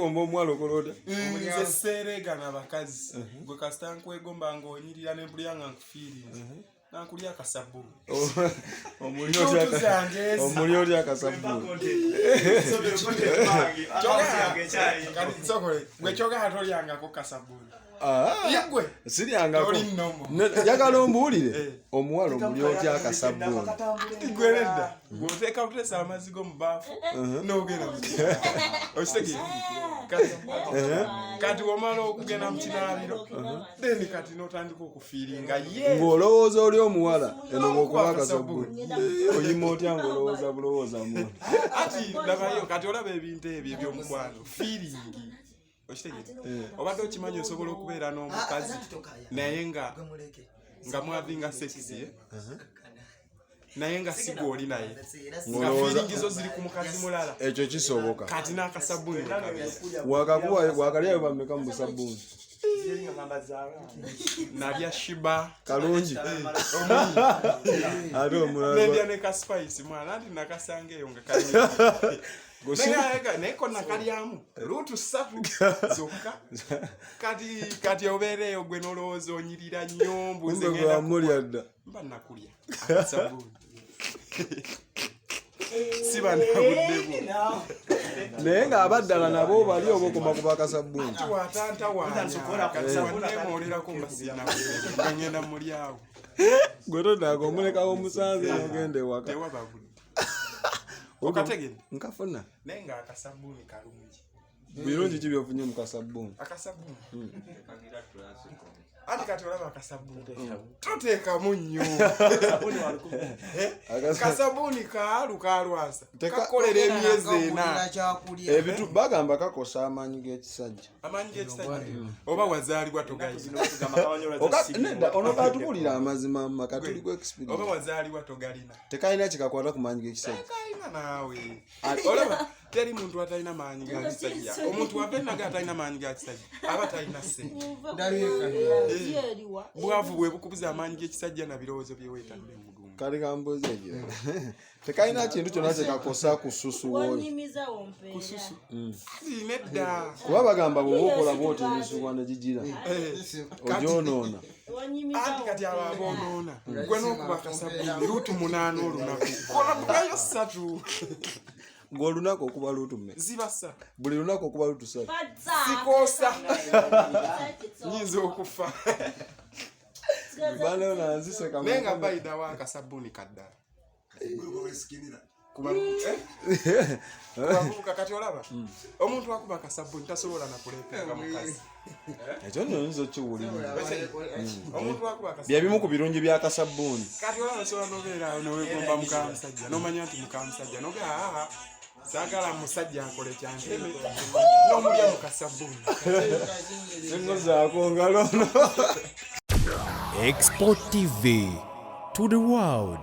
Teyegomba omwalo kolota. Nze seerega n'abakazi. Gwe kasita nkwegomba ng'onyirira ne mpulira nga nkufiirinze. Nankulya akasabuni. Omuli otya akasabuni. Gwe kyogera tolyangako kasabuni. Yagwe siryangako. Njagala ombuulire omuwala omuli otya akasabuni. Gweredda gwoteeka butesa amazigo mu baafu n'ogenda mu okitegeera kati wamala okugenda mu kinaabiro then kati n'otandika okufiiringa ye ng'olowooza oli omuwala eno bw'okuba akasabuni oyima otya ng'olowooza bulowooza munda ati labayo kati olaba ebintu ebyo eby'omukwano fiiringi obadde okimanyi osobola okubeera n'omukazi naye nga mwavinga sekisi naye nga si gw'oli naye nga fiiringizo ziri ku mukazi mulala ekyo kisoboka kati n'akasabuni wakalyayo bameka mu busabuni nalya sheebah kalungi ate omulala nendya ne ka spice mwana andi nakasanga eyo nga kali naye konna kalyamu luutu 3 zokka kati obeereeyo gwe n'olowooza onyirira nnyo mbuze ngenda dda mba nakulya akasabuni siba nabuddeko naye ng'abaddala nabo bali oba okoma kuba akasabuni watanta waneemolerako mbasina ngenda mulyawo gwe todaaga omulekawo omusanze n'ogenda ewaka tewababudde okategedde nkafuna naye nga akasabuni kalungi birungi ki byofunye mu kasabuni akasabuni ati kati olaba akasabuni toteekamu nnyo kasabuni kaalwasa kakolera emyezi 4 ebitu bagamba kakosa amaanyi g'ekisajja oba wazaalibwa togalina ono katubulira amazima makatuliku experience oba wazaalibwa togalina tekalina kikakwata ku maanyi g'ekisajja kalina naawe olaba teri muntu atalina maanyi ga kisajja omuntu wabenaga atalina maanyi ga kisajja aba talina ssente bwavu bwe bukubuza amaanyi g'ekisajja na birowoozo byeweetadde mu mugongo kale kambuuza ekyo tekalina kintu kyonna kyekakosa ku ssusu woyo kususu nedda kuba bagamba bw'oba okola bw'oti emisuwa ne gigira ogyonoona anti kati abo aboonoona gwe n'okuba akasabuni luutu 8 olunaku kola bugayo 3 ng'olunaku okuba luutu mmeka ziba 3 buli lunaku okuba luutu 3 sikoosa nyinza okufa bana nanziseka naye nga bayidawo akasabuni kaddala kubavubuka kati olaba omuntu akuba akasabuni tasobola nakuleetanga mukazi ekyo nno nyinza okiwulira omuntu akuba akasabuni byebimu ku birungi by'akasabuni kati olaba osobola n'obeera nowegomba mukamusajja n'omanya nti mukamusajja nogaa saagala musajja akole kyanteme n'omulya mu kasabuni engo zaako ngalono Export TV to the world.